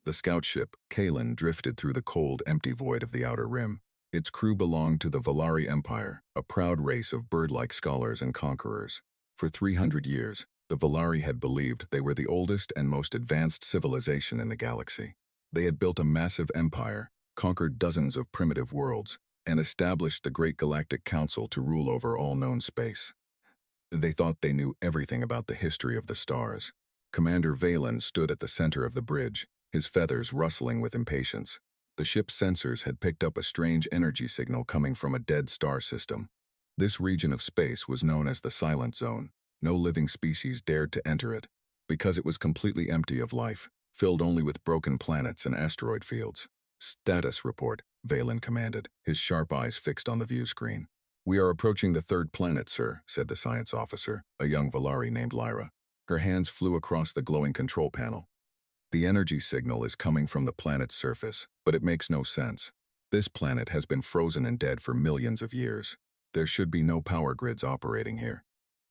The scout ship, Kalen, drifted through the cold, empty void of the outer rim. Its crew belonged to the Valari Empire, a proud race of bird-like scholars and conquerors. For 300 years, the Valari had believed they were the oldest and most advanced civilization in the galaxy. They had built a massive empire, conquered dozens of primitive worlds, and established the Great Galactic Council to rule over all known space. They thought they knew everything about the history of the stars. Commander Valen stood at the center of the bridge, his feathers rustling with impatience. The ship's sensors had picked up a strange energy signal coming from a dead star system. This region of space was known as the Silent Zone. No living species dared to enter it, because it was completely empty of life, filled only with broken planets and asteroid fields. "Status report," Valen commanded, his sharp eyes fixed on the view screen. "We are approaching the third planet, sir," said the science officer, a young Valari named Lyra. Her hands flew across the glowing control panel. "The energy signal is coming from the planet's surface, but it makes no sense. This planet has been frozen and dead for millions of years. There should be no power grids operating here."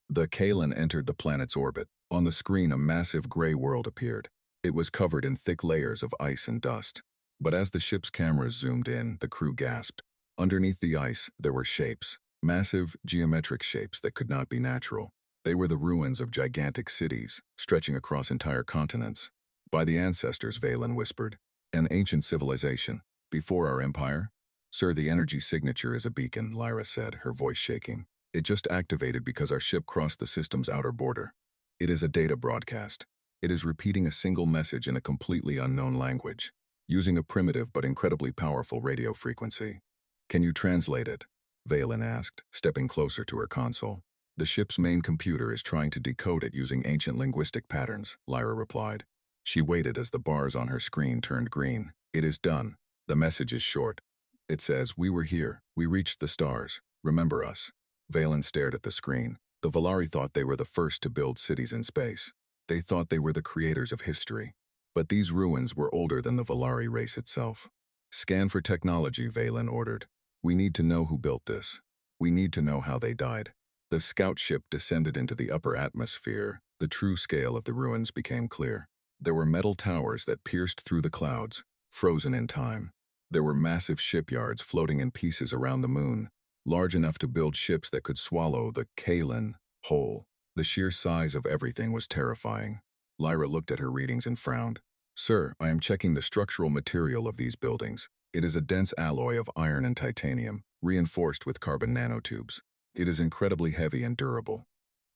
The Kalen entered the planet's orbit. On the screen, a massive gray world appeared. It was covered in thick layers of ice and dust. But as the ship's cameras zoomed in, the crew gasped. Underneath the ice, there were shapes, massive, geometric shapes that could not be natural. They were the ruins of gigantic cities, stretching across entire continents. "By the ancestors," Valen whispered. "An ancient civilization. Before our empire." "Sir, the energy signature is a beacon," Lyra said, her voice shaking. "It just activated because our ship crossed the system's outer border. It is a data broadcast. It is repeating a single message in a completely unknown language, using a primitive but incredibly powerful radio frequency." "Can you translate it?" Valen asked, stepping closer to her console. "The ship's main computer is trying to decode it using ancient linguistic patterns," Lyra replied. She waited as the bars on her screen turned green. "It is done." The message is short. It says, "We were here. We reached the stars. Remember us." Valen stared at the screen. The Valari thought they were the first to build cities in space. They thought they were the creators of history. But these ruins were older than the Valari race itself. "Scan for technology," Valen ordered. "We need to know who built this. We need to know how they died." The scout ship descended into the upper atmosphere. The true scale of the ruins became clear. There were metal towers that pierced through the clouds, frozen in time. There were massive shipyards floating in pieces around the moon, large enough to build ships that could swallow the Kalen whole. The sheer size of everything was terrifying. Lyra looked at her readings and frowned. "Sir, I am checking the structural material of these buildings. It is a dense alloy of iron and titanium, reinforced with carbon nanotubes. It is incredibly heavy and durable.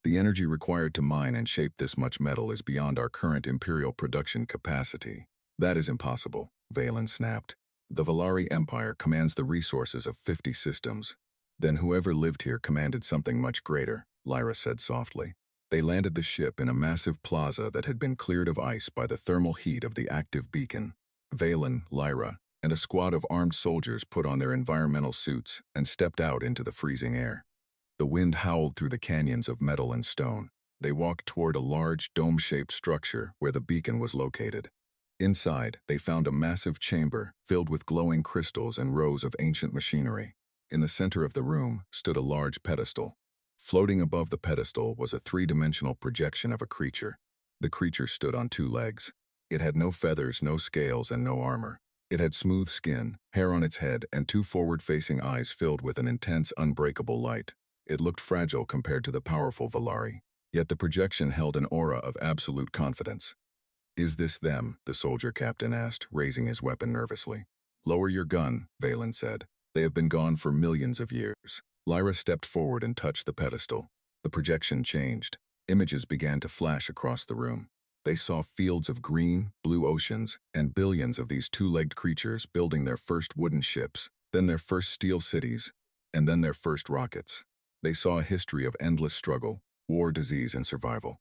The energy required to mine and shape this much metal is beyond our current imperial production capacity." "That is impossible," Valen snapped. "The Valari Empire commands the resources of 50 systems. "Then whoever lived here commanded something much greater," Lyra said softly. They landed the ship in a massive plaza that had been cleared of ice by the thermal heat of the active beacon. Valen, Lyra, and a squad of armed soldiers put on their environmental suits and stepped out into the freezing air. The wind howled through the canyons of metal and stone. They walked toward a large, dome-shaped structure where the beacon was located. Inside, they found a massive chamber filled with glowing crystals and rows of ancient machinery. In the center of the room stood a large pedestal. Floating above the pedestal was a three-dimensional projection of a creature. The creature stood on two legs. It had no feathers, no scales, and no armor. It had smooth skin, hair on its head, and two forward-facing eyes filled with an intense, unbreakable light. It looked fragile compared to the powerful Valari, yet the projection held an aura of absolute confidence. "Is this them?" the soldier captain asked, raising his weapon nervously. "Lower your gun," Valen said. "They have been gone for millions of years." Lyra stepped forward and touched the pedestal. The projection changed. Images began to flash across the room. They saw fields of green, blue oceans, and billions of these two-legged creatures building their first wooden ships, then their first steel cities, and then their first rockets. They saw a history of endless struggle, war, disease, and survival.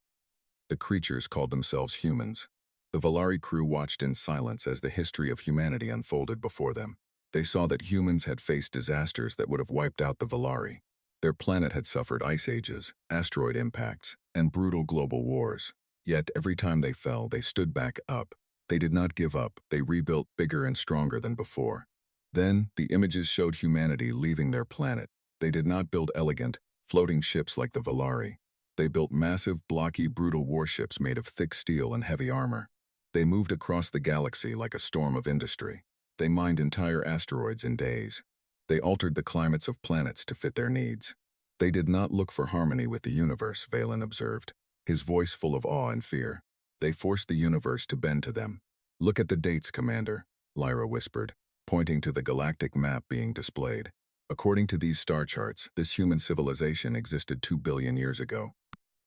The creatures called themselves humans. The Valari crew watched in silence as the history of humanity unfolded before them. They saw that humans had faced disasters that would have wiped out the Valari. Their planet had suffered ice ages, asteroid impacts, and brutal global wars. Yet every time they fell, they stood back up. They did not give up. They rebuilt bigger and stronger than before. Then, the images showed humanity leaving their planet. They did not build elegant, floating ships like the Valari. They built massive, blocky, brutal warships made of thick steel and heavy armor. They moved across the galaxy like a storm of industry. They mined entire asteroids in days. They altered the climates of planets to fit their needs. They did not look for harmony with the universe, Valen observed, his voice full of awe and fear. They forced the universe to bend to them. Look at the dates, Commander, Lyra whispered, pointing to the galactic map being displayed. According to these star charts, this human civilization existed 2 billion years ago,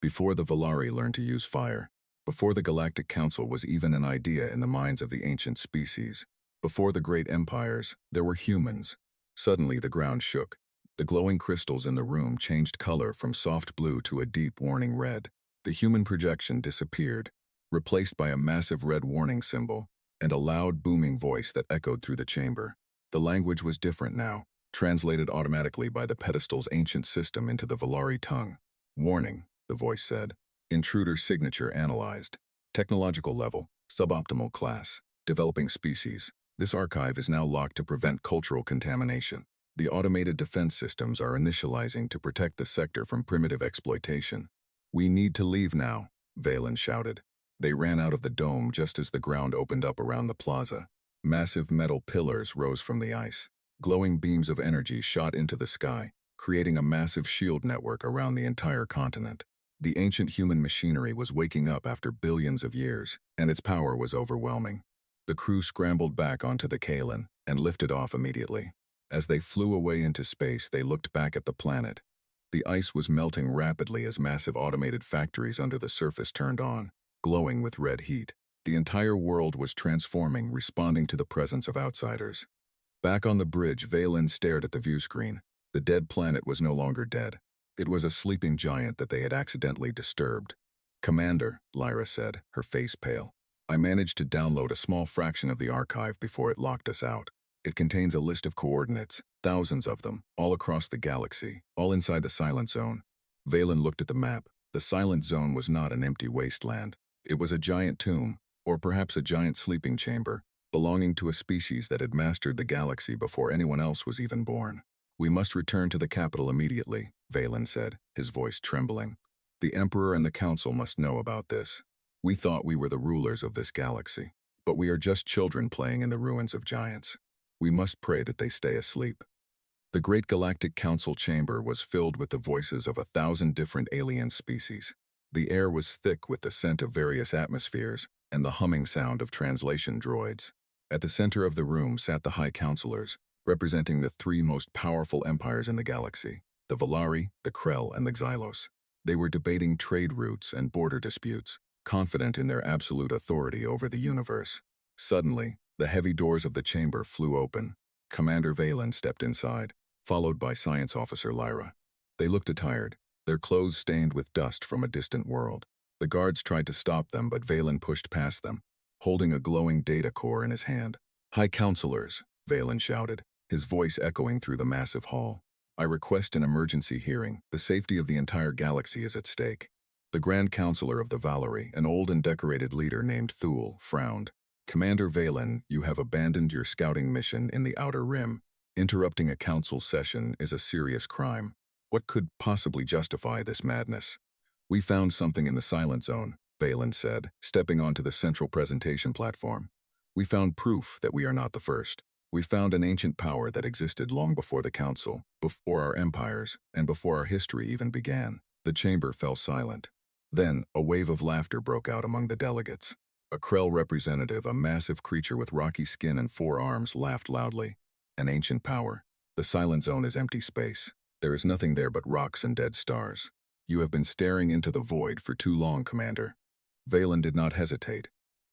before the Valari learned to use fire, before the Galactic Council was even an idea in the minds of the ancient species, before the great empires, there were humans. Suddenly the ground shook. The glowing crystals in the room changed color from soft blue to a deep warning red. The human projection disappeared, replaced by a massive red warning symbol and a loud booming voice that echoed through the chamber. The language was different now, translated automatically by the pedestal's ancient system into the Valari tongue. Warning, the voice said. Intruder signature analyzed. Technological level, suboptimal class, developing species. This archive is now locked to prevent cultural contamination. The automated defense systems are initializing to protect the sector from primitive exploitation. We need to leave now, Valen shouted. They ran out of the dome just as the ground opened up around the plaza. Massive metal pillars rose from the ice. Glowing beams of energy shot into the sky, creating a massive shield network around the entire continent. The ancient human machinery was waking up after billions of years, and its power was overwhelming. The crew scrambled back onto the Kaelin and lifted off immediately. As they flew away into space, they looked back at the planet. The ice was melting rapidly as massive automated factories under the surface turned on, glowing with red heat. The entire world was transforming, responding to the presence of outsiders. Back on the bridge, Valen stared at the view screen. The dead planet was no longer dead. It was a sleeping giant that they had accidentally disturbed. Commander, Lyra said, her face pale. I managed to download a small fraction of the archive before it locked us out. It contains a list of coordinates, thousands of them, all across the galaxy, all inside the Silent Zone. Valen looked at the map. The Silent Zone was not an empty wasteland. It was a giant tomb, or perhaps a giant sleeping chamber, belonging to a species that had mastered the galaxy before anyone else was even born. We must return to the capital immediately, Valen said, his voice trembling. The Emperor and the Council must know about this. We thought we were the rulers of this galaxy, but we are just children playing in the ruins of giants. We must pray that they stay asleep. The Great Galactic Council chamber was filled with the voices of 1,000 different alien species. The air was thick with the scent of various atmospheres and the humming sound of translation droids. At the center of the room sat the High Counselors, representing the 3 most powerful empires in the galaxy, the Valari, the Krell, and the Xylos. They were debating trade routes and border disputes, confident in their absolute authority over the universe. Suddenly, the heavy doors of the chamber flew open. Commander Valen stepped inside, followed by Science Officer Lyra. They looked tired, their clothes stained with dust from a distant world. The guards tried to stop them, but Valen pushed past them, holding a glowing data core in his hand. High Counselors, Valen shouted, his voice echoing through the massive hall. I request an emergency hearing. The safety of the entire galaxy is at stake. The Grand Counselor of the Valari, an old and decorated leader named Thule, frowned. Commander Valen, you have abandoned your scouting mission in the Outer Rim. Interrupting a council session is a serious crime. What could possibly justify this madness? We found something in the Silent Zone, Valen said, stepping onto the central presentation platform. We found proof that we are not the first. We found an ancient power that existed long before the Council, before our empires, and before our history even began. The chamber fell silent. Then, a wave of laughter broke out among the delegates. A Krell representative, a massive creature with rocky skin and 4 arms, laughed loudly. An ancient power. The Silent Zone is empty space. There is nothing there but rocks and dead stars. You have been staring into the void for too long, Commander. Valen did not hesitate.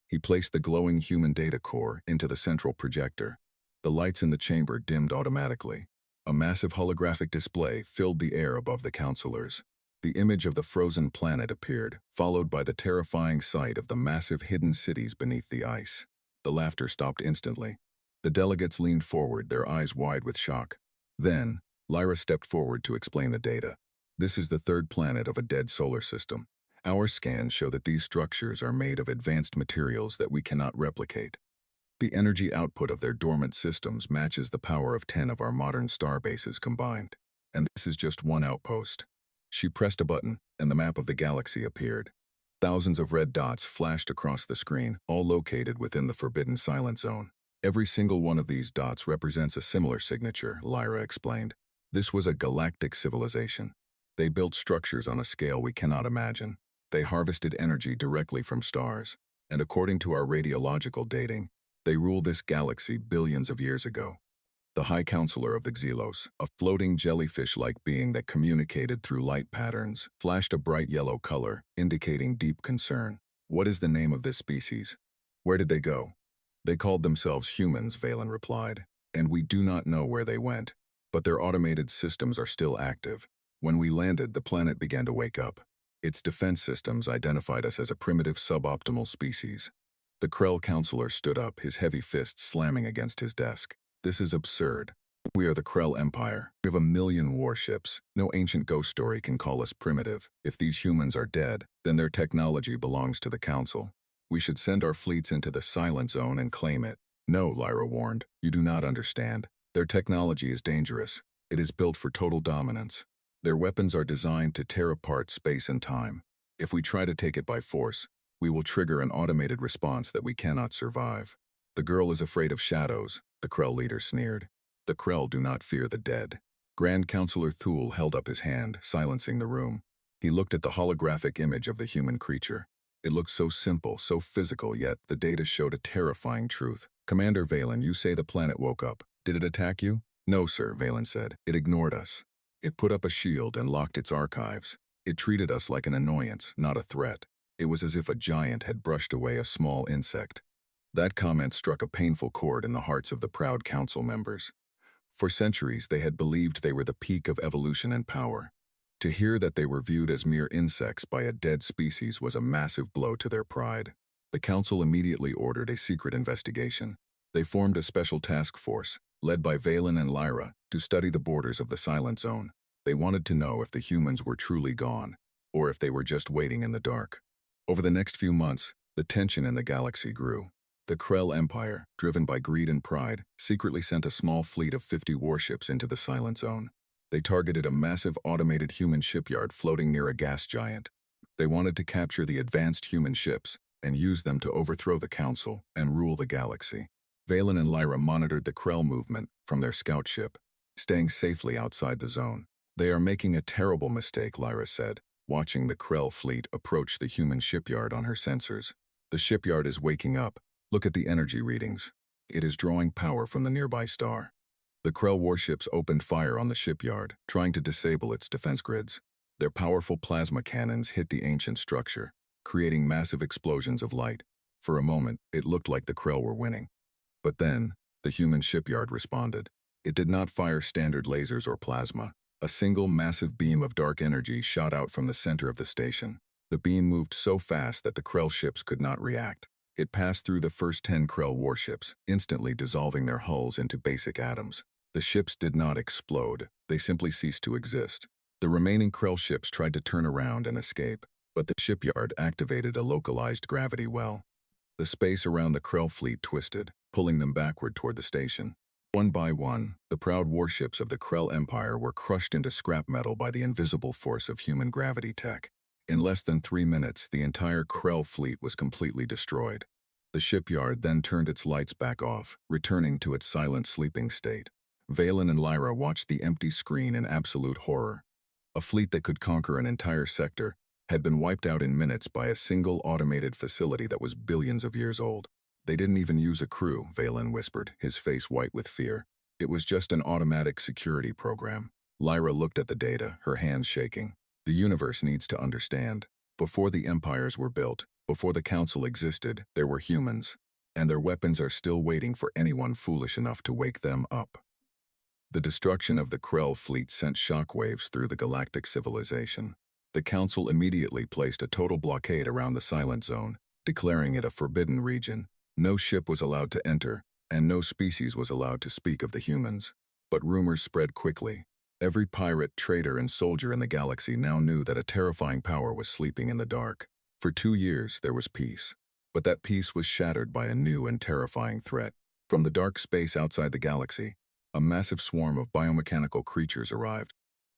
He placed the glowing human data core into the central projector. The lights in the chamber dimmed automatically. A massive holographic display filled the air above the counselors. The image of the frozen planet appeared, followed by the terrifying sight of the massive hidden cities beneath the ice. The laughter stopped instantly. The delegates leaned forward, their eyes wide with shock. Then, Lyra stepped forward to explain the data. This is the 3rd planet of a dead solar system. Our scans show that these structures are made of advanced materials that we cannot replicate. The energy output of their dormant systems matches the power of 10 of our modern star bases combined. And this is just one outpost. She pressed a button, and the map of the galaxy appeared. Thousands of red dots flashed across the screen, all located within the forbidden silent zone. Every single one of these dots represents a similar signature, Lyra explained. This was a galactic civilization. They built structures on a scale we cannot imagine. They harvested energy directly from stars. And according to our radiological dating, they ruled this galaxy billions of years ago. The High Counselor of the Xelos, a floating jellyfish-like being that communicated through light patterns, flashed a bright yellow color, indicating deep concern. What is the name of this species? Where did they go? They called themselves humans, Valen replied, and we do not know where they went, but their automated systems are still active. When we landed, the planet began to wake up. Its defense systems identified us as a primitive suboptimal species. The Krell counselor stood up, his heavy fists slamming against his desk. This is absurd. We are the Krell Empire. We have 1,000,000 warships. No ancient ghost story can call us primitive. If these humans are dead, then their technology belongs to the Council. We should send our fleets into the Silent Zone and claim it. No, Lyra warned. You do not understand. Their technology is dangerous. It is built for total dominance. Their weapons are designed to tear apart space and time. If we try to take it by force, we will trigger an automated response that we cannot survive. The girl is afraid of shadows, the Krell leader sneered. The Krell do not fear the dead. Grand Counselor Thule held up his hand, silencing the room. He looked at the holographic image of the human creature. It looked so simple, so physical, yet the data showed a terrifying truth. Commander Valen, you say the planet woke up. Did it attack you? No, sir, Valen said. It ignored us. It put up a shield and locked its archives. It treated us like an annoyance, not a threat. It was as if a giant had brushed away a small insect. That comment struck a painful chord in the hearts of the proud council members. For centuries, they had believed they were the peak of evolution and power. To hear that they were viewed as mere insects by a dead species was a massive blow to their pride. The council immediately ordered a secret investigation. They formed a special task force, led by Valen and Lyra, to study the borders of the Silent Zone. They wanted to know if the humans were truly gone, or if they were just waiting in the dark. Over the next few months, the tension in the galaxy grew. The Krell Empire, driven by greed and pride, secretly sent a small fleet of 50 warships into the Silent Zone. They targeted a massive automated human shipyard floating near a gas giant. They wanted to capture the advanced human ships and use them to overthrow the Council and rule the galaxy. Valen and Lyra monitored the Krell movement from their scout ship, staying safely outside the zone. They are making a terrible mistake, Lyra said, watching the Krell fleet approach the human shipyard on her sensors. The shipyard is waking up. Look at the energy readings. It is drawing power from the nearby star. The Krell warships opened fire on the shipyard, trying to disable its defense grids. Their powerful plasma cannons hit the ancient structure, creating massive explosions of light. For a moment, it looked like the Krell were winning. But then, the human shipyard responded. It did not fire standard lasers or plasma. A single massive beam of dark energy shot out from the center of the station. The beam moved so fast that the Krell ships could not react. It passed through the first 10 Krell warships, instantly dissolving their hulls into basic atoms. The ships did not explode, they simply ceased to exist. The remaining Krell ships tried to turn around and escape, but the shipyard activated a localized gravity well. The space around the Krell fleet twisted, pulling them backward toward the station. One by one, the proud warships of the Krell Empire were crushed into scrap metal by the invisible force of human gravity tech. In less than 3 minutes, the entire Krell fleet was completely destroyed. The shipyard then turned its lights back off, returning to its silent sleeping state. Valen and Lyra watched the empty screen in absolute horror. A fleet that could conquer an entire sector had been wiped out in minutes by a single automated facility that was billions of years old. They didn't even use a crew, Valen whispered, his face white with fear. It was just an automatic security program. Lyra looked at the data, her hands shaking. The universe needs to understand. Before the empires were built, before the Council existed, there were humans, and their weapons are still waiting for anyone foolish enough to wake them up. The destruction of the Krell fleet sent shockwaves through the galactic civilization. The Council immediately placed a total blockade around the Silent Zone, declaring it a forbidden region. No ship was allowed to enter, and no species was allowed to speak of the humans. But rumors spread quickly. Every pirate, trader, and soldier in the galaxy now knew that a terrifying power was sleeping in the dark. For 2 years, there was peace. But that peace was shattered by a new and terrifying threat. From the dark space outside the galaxy, a massive swarm of biomechanical creatures arrived.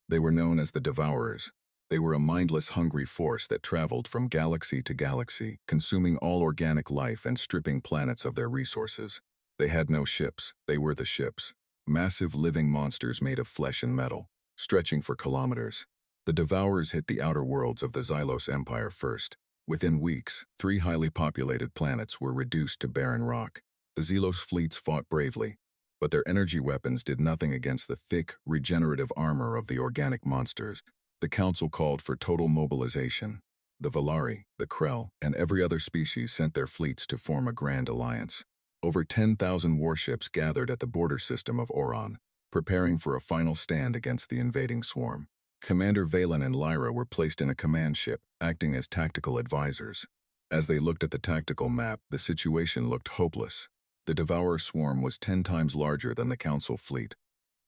They were known as the Devourers. They were a mindless, hungry force that traveled from galaxy to galaxy, consuming all organic life and stripping planets of their resources. They had no ships, they were the ships. Massive living monsters made of flesh and metal, stretching for kilometers. The Devourers hit the outer worlds of the Xylos Empire first. Within weeks, 3 highly populated planets were reduced to barren rock. The Xylos fleets fought bravely, but their energy weapons did nothing against the thick, regenerative armor of the organic monsters. The Council called for total mobilization. The Valari, the Krell, and every other species sent their fleets to form a grand alliance. Over 10,000 warships gathered at the border system of Oron, preparing for a final stand against the invading swarm. Commander Valen and Lyra were placed in a command ship, acting as tactical advisors. As they looked at the tactical map, the situation looked hopeless. The Devourer swarm was 10 times larger than the Council fleet.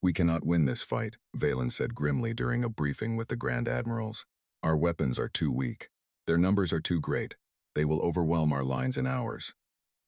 "We cannot win this fight," Valen said grimly during a briefing with the Grand Admirals. "Our weapons are too weak. Their numbers are too great. They will overwhelm our lines in hours."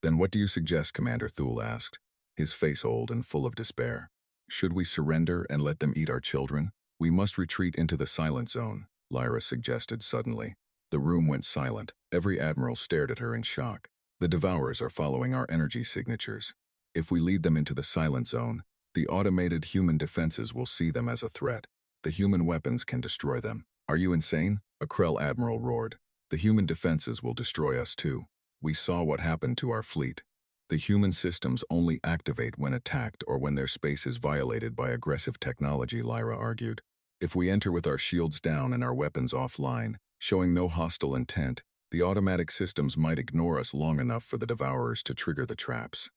"Then what do you suggest?" Commander Thule asked, his face old and full of despair. "Should we surrender and let them eat our children?" "We must retreat into the silent zone," Lyra suggested suddenly. The room went silent. Every admiral stared at her in shock. "The Devourers are following our energy signatures. If we lead them into the silent zone, the automated human defenses will see them as a threat. The human weapons can destroy them." "Are you insane?" a Krell admiral roared. "The human defenses will destroy us too. We saw what happened to our fleet. The human systems only activate when attacked or when their space is violated by aggressive technology," Lyra argued. "If we enter with our shields down and our weapons offline, showing no hostile intent, the automatic systems might ignore us long enough for the Devourers to trigger the traps."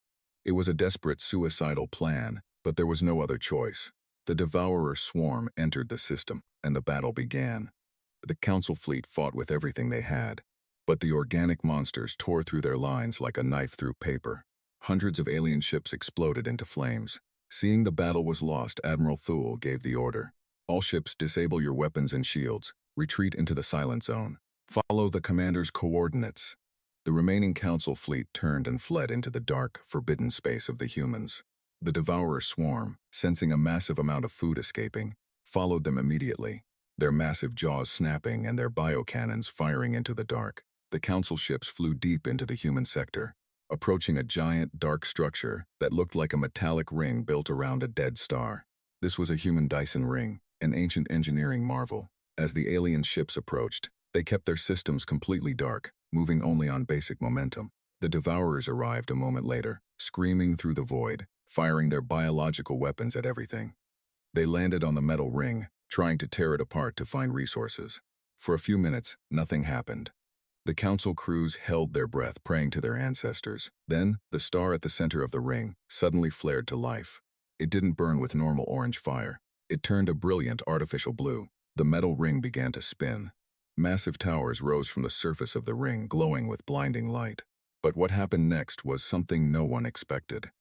It was a desperate, suicidal plan, but there was no other choice. The Devourer swarm entered the system, and the battle began. The Council fleet fought with everything they had, but the organic monsters tore through their lines like a knife through paper. Hundreds of alien ships exploded into flames. Seeing the battle was lost, Admiral Thule gave the order. "All ships, disable your weapons and shields. Retreat into the silent zone. Follow the commander's coordinates." The remaining Council fleet turned and fled into the dark, forbidden space of the humans. The Devourer swarm, sensing a massive amount of food escaping, followed them immediately, their massive jaws snapping and their biocannons firing into the dark. The Council ships flew deep into the human sector, approaching a giant, dark structure that looked like a metallic ring built around a dead star. This was a human Dyson ring, an ancient engineering marvel. As the alien ships approached, they kept their systems completely dark, moving only on basic momentum. The Devourers arrived a moment later, screaming through the void, firing their biological weapons at everything. They landed on the metal ring, trying to tear it apart to find resources. For a few minutes, nothing happened. The Council crews held their breath, praying to their ancestors. Then, the star at the center of the ring suddenly flared to life. It didn't burn with normal orange fire. It turned a brilliant artificial blue. The metal ring began to spin. Massive towers rose from the surface of the ring, glowing with blinding light. But what happened next was something no one expected.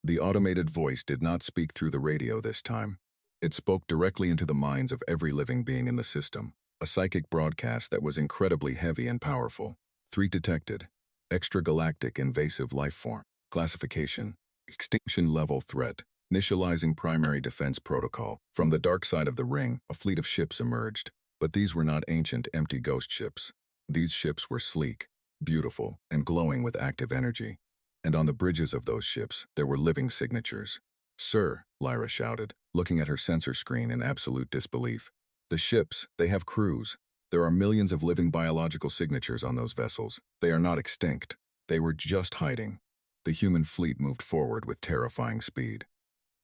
The automated voice did not speak through the radio this time. It spoke directly into the minds of every living being in the system, a psychic broadcast that was incredibly heavy and powerful. 3 detected. Extragalactic invasive life form. Classification. Extinction level threat. Initializing primary defense protocol. From the dark side of the ring, a fleet of ships emerged. But these were not ancient, empty ghost ships. These ships were sleek, beautiful, and glowing with active energy. And on the bridges of those ships, there were living signatures. "Sir," Lyra shouted, looking at her sensor screen in absolute disbelief. "The ships, they have crews. There are millions of living biological signatures on those vessels. They are not extinct. They were just hiding." The human fleet moved forward with terrifying speed.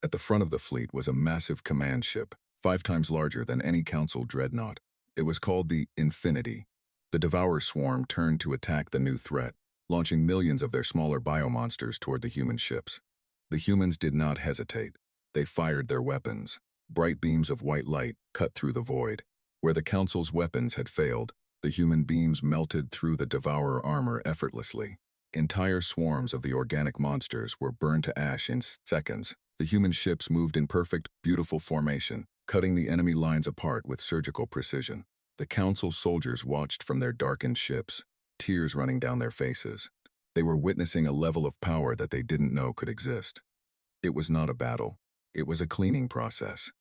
At the front of the fleet was a massive command ship, 5 times larger than any Council dreadnought. It was called the Infinity. The Devourer swarm turned to attack the new threat, launching millions of their smaller biomonsters toward the human ships. The humans did not hesitate. They fired their weapons. Bright beams of white light cut through the void. Where the Council's weapons had failed, the human beams melted through the Devourer armor effortlessly. Entire swarms of the organic monsters were burned to ash in seconds. The human ships moved in perfect, beautiful formation, cutting the enemy lines apart with surgical precision. The Council soldiers watched from their darkened ships, tears running down their faces. They were witnessing a level of power that they didn't know could exist. It was not a battle. It was a cleaning process.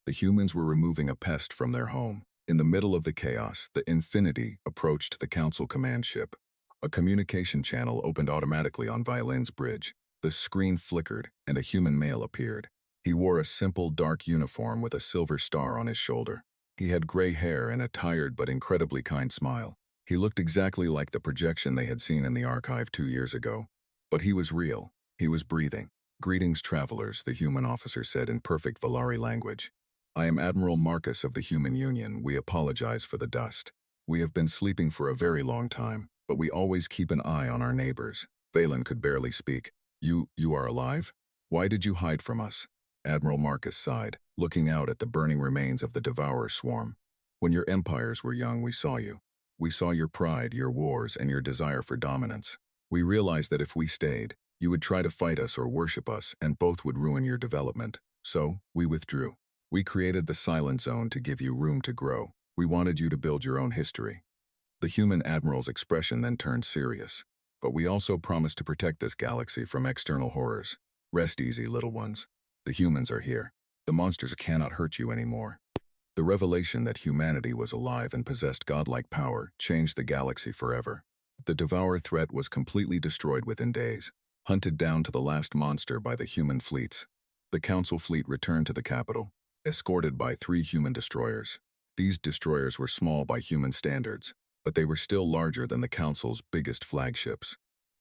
The humans were removing a pest from their home. In the middle of the chaos, the Infinity approached the Council command ship. A communication channel opened automatically on Violin's bridge. The screen flickered, and a human male appeared. He wore a simple, dark uniform with a silver star on his shoulder. He had gray hair and a tired but incredibly kind smile. He looked exactly like the projection they had seen in the archive 2 years ago. But he was real. He was breathing. "Greetings, travelers," the human officer said in perfect Valari language. "I am Admiral Marcus of the Human Union. We apologize for the dust. We have been sleeping for a very long time, but we always keep an eye on our neighbors." Valen could barely speak. You are alive? Why did you hide from us?" Admiral Marcus sighed, looking out at the burning remains of the Devourer swarm. "When your empires were young, we saw you. We saw your pride, your wars, and your desire for dominance. We realized that if we stayed, you would try to fight us or worship us, and both would ruin your development. So, we withdrew. We created the Silent Zone to give you room to grow. We wanted you to build your own history." The human admiral's expression then turned serious. "But we also promised to protect this galaxy from external horrors. Rest easy, little ones. The humans are here. The monsters cannot hurt you anymore." The revelation that humanity was alive and possessed godlike power changed the galaxy forever. The Devourer threat was completely destroyed within days, hunted down to the last monster by the human fleets. The Council fleet returned to the capital, escorted by 3 human destroyers. These destroyers were small by human standards, but they were still larger than the Council's biggest flagships.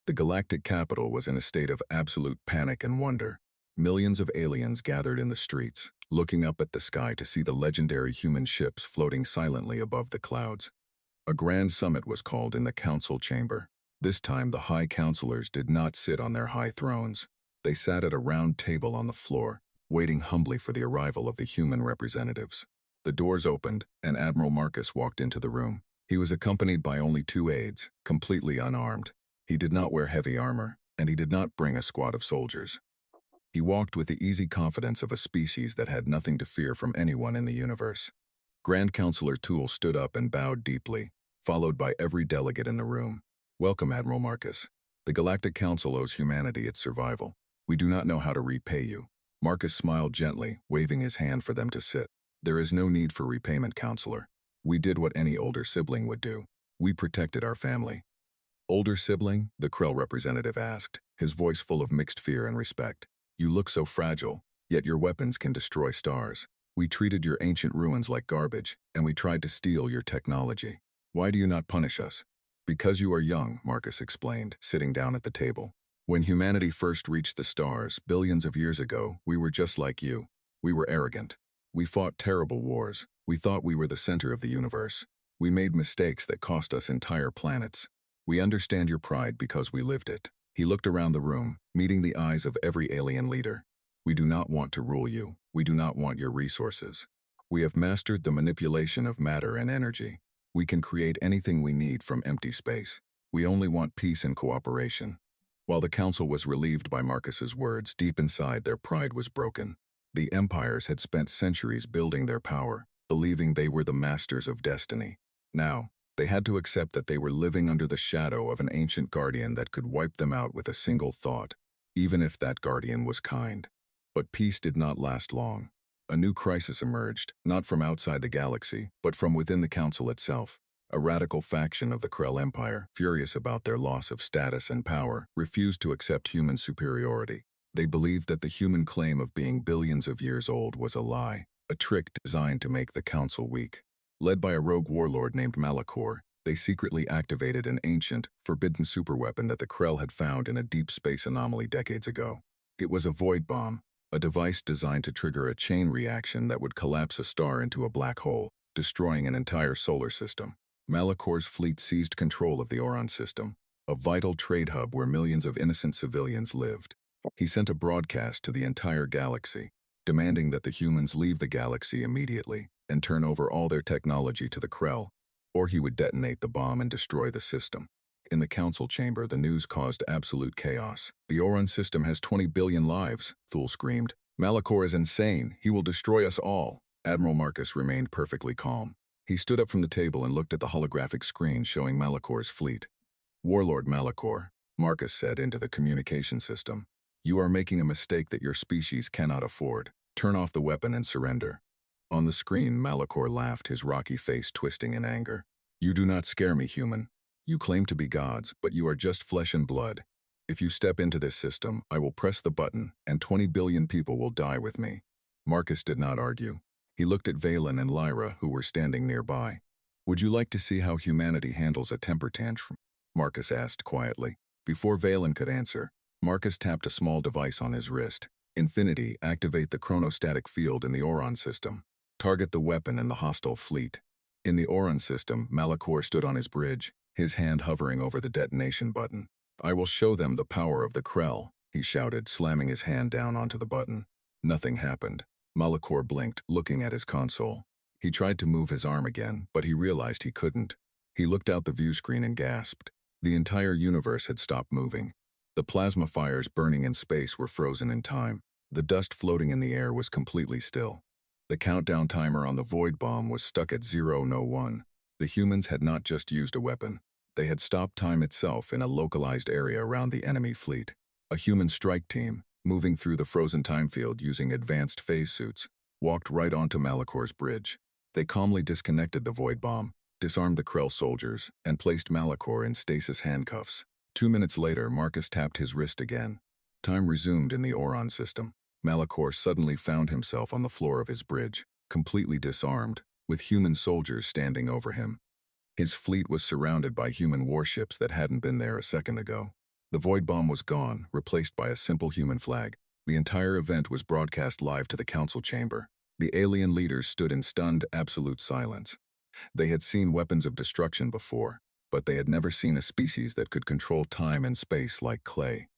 The galactic capital was in a state of absolute panic and wonder. Millions of aliens gathered in the streets, looking up at the sky to see the legendary human ships floating silently above the clouds. A grand summit was called in the Council chamber. This time the High Councilors did not sit on their high thrones. They sat at a round table on the floor, waiting humbly for the arrival of the human representatives. The doors opened, and Admiral Marcus walked into the room. He was accompanied by only 2 aides, completely unarmed. He did not wear heavy armor, and he did not bring a squad of soldiers. He walked with the easy confidence of a species that had nothing to fear from anyone in the universe. Grand Counselor Toole stood up and bowed deeply, followed by every delegate in the room. "Welcome, Admiral Marcus. The Galactic Council owes humanity its survival. We do not know how to repay you." Marcus smiled gently, waving his hand for them to sit. "There is no need for repayment, Counselor. We did what any older sibling would do. We protected our family." "Older sibling?" the Krell representative asked, his voice full of mixed fear and respect. "You look so fragile, yet your weapons can destroy stars. We treated your ancient ruins like garbage, and we tried to steal your technology. Why do you not punish us?" "Because you are young," Marcus explained, sitting down at the table. "When humanity first reached the stars, billions of years ago, we were just like you. We were arrogant. We fought terrible wars. We thought we were the center of the universe. We made mistakes that cost us entire planets. We understand your pride because we lived it." He looked around the room, meeting the eyes of every alien leader. "We do not want to rule you. We do not want your resources. We have mastered the manipulation of matter and energy. We can create anything we need from empty space. We only want peace and cooperation." While the council was relieved by Marcus's words, deep inside their pride was broken. The empires had spent centuries building their power, believing they were the masters of destiny. Now, they had to accept that they were living under the shadow of an ancient guardian that could wipe them out with a single thought, even if that guardian was kind. But peace did not last long. A new crisis emerged, not from outside the galaxy, but from within the Council itself. A radical faction of the Krell Empire, furious about their loss of status and power, refused to accept human superiority. They believed that the human claim of being billions of years old was a lie, a trick designed to make the Council weak. Led by a rogue warlord named Malachor, they secretly activated an ancient, forbidden superweapon that the Krell had found in a deep space anomaly decades ago. It was a void bomb, a device designed to trigger a chain reaction that would collapse a star into a black hole, destroying an entire solar system. Malachor's fleet seized control of the Oron system, a vital trade hub where millions of innocent civilians lived. He sent a broadcast to the entire galaxy, demanding that the humans leave the galaxy immediately and turn over all their technology to the Krell, or he would detonate the bomb and destroy the system. In the council chamber, the news caused absolute chaos. "The Oron system has 20 billion lives," Thule screamed. "Malachor is insane. He will destroy us all." Admiral Marcus remained perfectly calm. He stood up from the table and looked at the holographic screen showing Malachor's fleet. "Warlord Malachor," Marcus said into the communication system, "you are making a mistake that your species cannot afford. Turn off the weapon and surrender." On the screen, Malachor laughed, his rocky face twisting in anger. You do not scare me, human. You claim to be gods, but you are just flesh and blood. If you step into this system, I will press the button, and 20 billion people will die with me. Marcus did not argue. He looked at Valen and Lyra, who were standing nearby. Would you like to see how humanity handles a temper tantrum? Marcus asked quietly. Before Valen could answer, Marcus tapped a small device on his wrist. Infinity, activate the chronostatic field in the Oron system. Target the weapon and the hostile fleet. In the Oron system, Malachor stood on his bridge, his hand hovering over the detonation button. I will show them the power of the Krell, he shouted, slamming his hand down onto the button. Nothing happened. Malachor blinked, looking at his console. He tried to move his arm again, but he realized he couldn't. He looked out the view screen and gasped. The entire universe had stopped moving. The plasma fires burning in space were frozen in time. The dust floating in the air was completely still. The countdown timer on the void bomb was stuck at 0:01. The humans had not just used a weapon. They had stopped time itself in a localized area around the enemy fleet. A human strike team, moving through the frozen time field using advanced phase suits, walked right onto Malachor's bridge. They calmly disconnected the void bomb, disarmed the Krell soldiers, and placed Malachor in stasis handcuffs. 2 minutes later, Marcus tapped his wrist again. Time resumed in the Oron system. Malachor suddenly found himself on the floor of his bridge, completely disarmed, with human soldiers standing over him. His fleet was surrounded by human warships that hadn't been there a second ago. The void bomb was gone, replaced by a simple human flag. The entire event was broadcast live to the council chamber. The alien leaders stood in stunned, absolute silence. They had seen weapons of destruction before, but they had never seen a species that could control time and space like clay.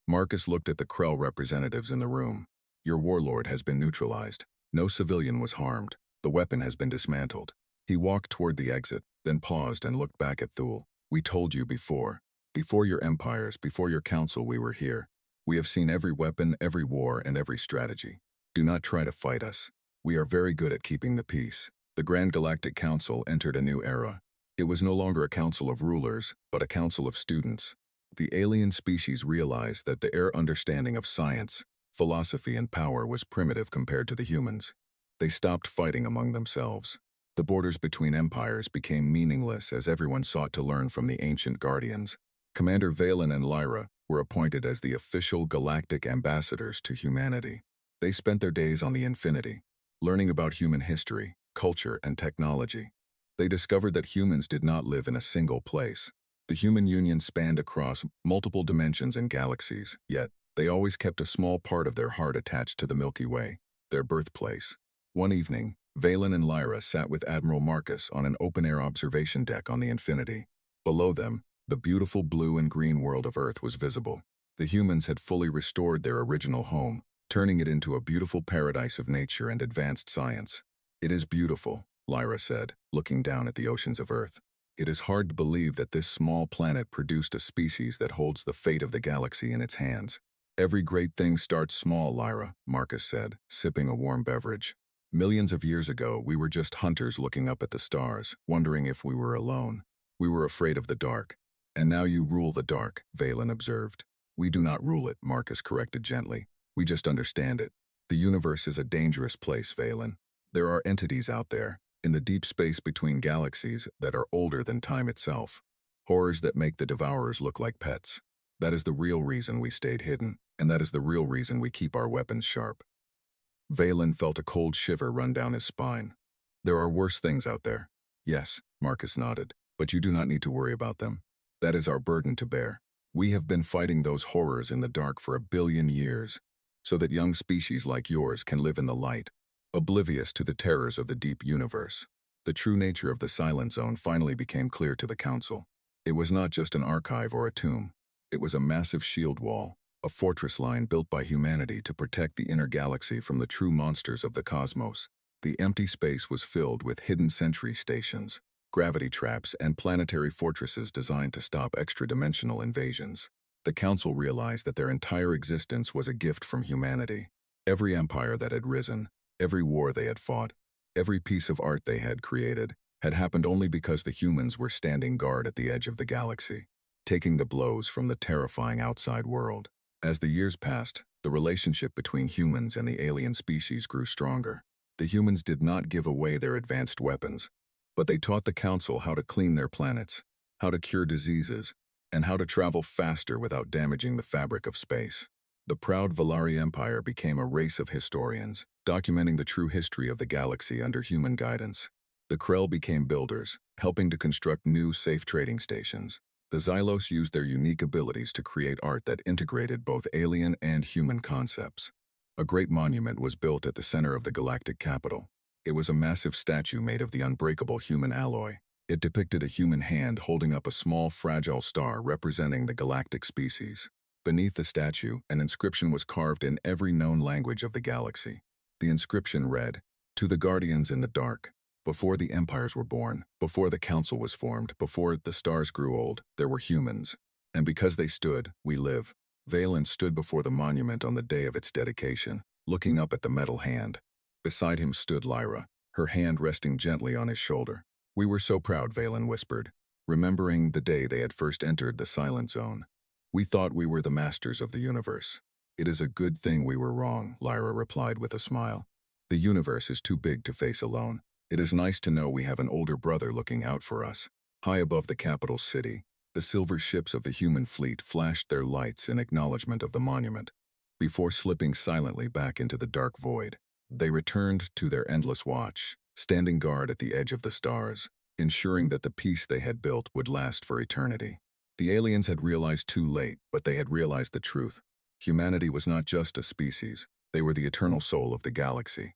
Marcus looked at the Krell representatives in the room. Your warlord has been neutralized. No civilian was harmed. The weapon has been dismantled. He walked toward the exit, then paused and looked back at Thule. We told you before. Before your empires, before your council, we were here. We have seen every weapon, every war, and every strategy. Do not try to fight us. We are very good at keeping the peace. The Grand Galactic Council entered a new era. It was no longer a council of rulers, but a council of students. The alien species realized that their understanding of science, philosophy, and power was primitive compared to the humans. They stopped fighting among themselves. The borders between empires became meaningless as everyone sought to learn from the ancient guardians. Commander Valen and Lyra were appointed as the official galactic ambassadors to humanity. They spent their days on the Infinity, learning about human history, culture, and technology. They discovered that humans did not live in a single place. The human union spanned across multiple dimensions and galaxies, yet they always kept a small part of their heart attached to the Milky Way, their birthplace. One evening, Valen and Lyra sat with Admiral Marcus on an open-air observation deck on the Infinity. Below them, the beautiful blue and green world of Earth was visible. The humans had fully restored their original home, turning it into a beautiful paradise of nature and advanced science. It is beautiful, Lyra said, looking down at the oceans of Earth. It is hard to believe that this small planet produced a species that holds the fate of the galaxy in its hands. Every great thing starts small, Lyra, Marcus said, sipping a warm beverage. Millions of years ago, we were just hunters looking up at the stars, wondering if we were alone. We were afraid of the dark. And now you rule the dark, Valen observed. We do not rule it, Marcus corrected gently. We just understand it. The universe is a dangerous place, Valen. There are entities out there, in the deep space between galaxies, that are older than time itself. Horrors that make the devourers look like pets. That is the real reason we stayed hidden, and that is the real reason we keep our weapons sharp. Valen felt a cold shiver run down his spine. There are worse things out there. Yes, Marcus nodded, but you do not need to worry about them. That is our burden to bear. We have been fighting those horrors in the dark for 1 billion years, so that young species like yours can live in the light, oblivious to the terrors of the deep universe. The true nature of the Silent Zone finally became clear to the Council. It was not just an archive or a tomb. It was a massive shield wall, a fortress line built by humanity to protect the inner galaxy from the true monsters of the cosmos. The empty space was filled with hidden sentry stations, gravity traps, and planetary fortresses designed to stop extra-dimensional invasions. The Council realized that their entire existence was a gift from humanity. Every empire that had risen, every war they had fought, every piece of art they had created, had happened only because the humans were standing guard at the edge of the galaxy, taking the blows from the terrifying outside world. As the years passed, the relationship between humans and the alien species grew stronger. The humans did not give away their advanced weapons, but they taught the Council how to clean their planets, how to cure diseases, and how to travel faster without damaging the fabric of space. The proud Valari Empire became a race of historians, documenting the true history of the galaxy under human guidance. The Krell became builders, helping to construct new, safe trading stations. The Xylos used their unique abilities to create art that integrated both alien and human concepts. A great monument was built at the center of the galactic capital. It was a massive statue made of the unbreakable human alloy. It depicted a human hand holding up a small, fragile star representing the galactic species. Beneath the statue, an inscription was carved in every known language of the galaxy. The inscription read, "To the Guardians in the Dark. Before the empires were born, before the council was formed, before the stars grew old, there were humans. And because they stood, we live." Valen stood before the monument on the day of its dedication, looking up at the metal hand. Beside him stood Lyra, her hand resting gently on his shoulder. "We were so proud," Valen whispered, remembering the day they had first entered the Silent Zone. "We thought we were the masters of the universe." "It is a good thing we were wrong," Lyra replied with a smile. "The universe is too big to face alone. It is nice to know we have an older brother looking out for us." High above the capital city, the silver ships of the human fleet flashed their lights in acknowledgement of the monument. Before slipping silently back into the dark void, they returned to their endless watch, standing guard at the edge of the stars, ensuring that the peace they had built would last for eternity. The aliens had realized too late, but they had realized the truth. Humanity was not just a species, they were the eternal soul of the galaxy.